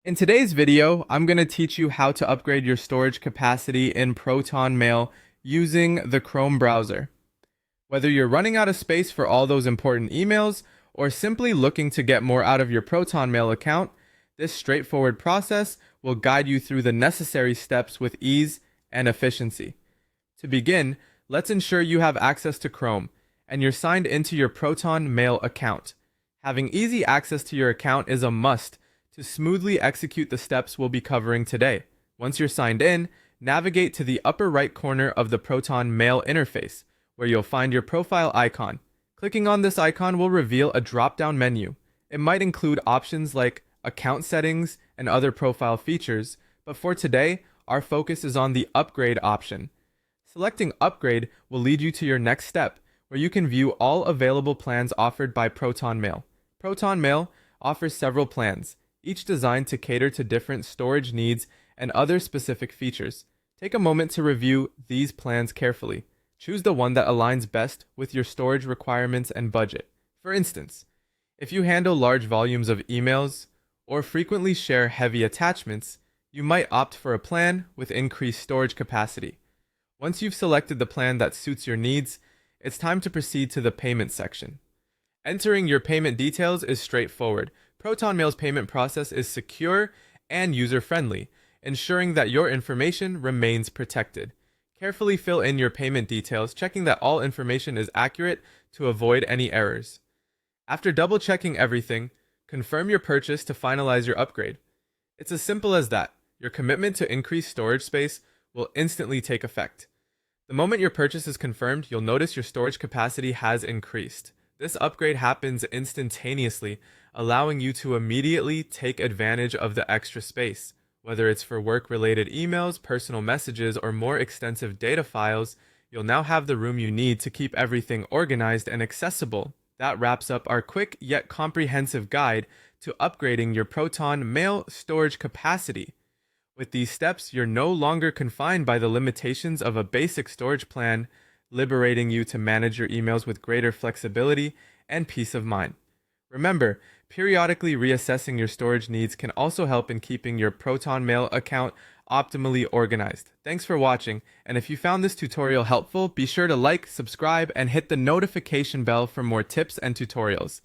In today's video, I'm going to teach you how to upgrade your storage capacity in Proton Mail using the Chrome browser. Whether you're running out of space for all those important emails or simply looking to get more out of your Proton Mail account, this straightforward process will guide you through the necessary steps with ease and efficiency. To begin, let's ensure you have access to Chrome and you're signed into your Proton Mail account. Having easy access to your account is a must to smoothly execute the steps we'll be covering today. Once you're signed in, navigate to the upper right corner of the Proton Mail interface, where you'll find your profile icon. Clicking on this icon will reveal a drop-down menu. It might include options like account settings and other profile features, but for today, our focus is on the upgrade option. Selecting upgrade will lead you to your next step, where you can view all available plans offered by Proton Mail. Proton Mail offers several plans, each designed to cater to different storage needs and other specific features. Take a moment to review these plans carefully. Choose the one that aligns best with your storage requirements and budget. For instance, if you handle large volumes of emails or frequently share heavy attachments, you might opt for a plan with increased storage capacity. Once you've selected the plan that suits your needs, it's time to proceed to the payment section. Entering your payment details is straightforward. Proton Mail's payment process is secure and user-friendly, ensuring that your information remains protected. Carefully fill in your payment details, checking that all information is accurate to avoid any errors. After double-checking everything, confirm your purchase to finalize your upgrade. It's as simple as that. Your commitment to increase storage space will instantly take effect. The moment your purchase is confirmed, you'll notice your storage capacity has increased. This upgrade happens instantaneously, allowing you to immediately take advantage of the extra space. Whether it's for work-related emails, personal messages, or more extensive data files, you'll now have the room you need to keep everything organized and accessible. That wraps up our quick yet comprehensive guide to upgrading your Proton Mail storage capacity. With these steps, you're no longer confined by the limitations of a basic storage plan, liberating you to manage your emails with greater flexibility and peace of mind. Remember, periodically reassessing your storage needs can also help in keeping your Proton Mail account optimally organized. Thanks for watching, and if you found this tutorial helpful, be sure to like, subscribe, and hit the notification bell for more tips and tutorials.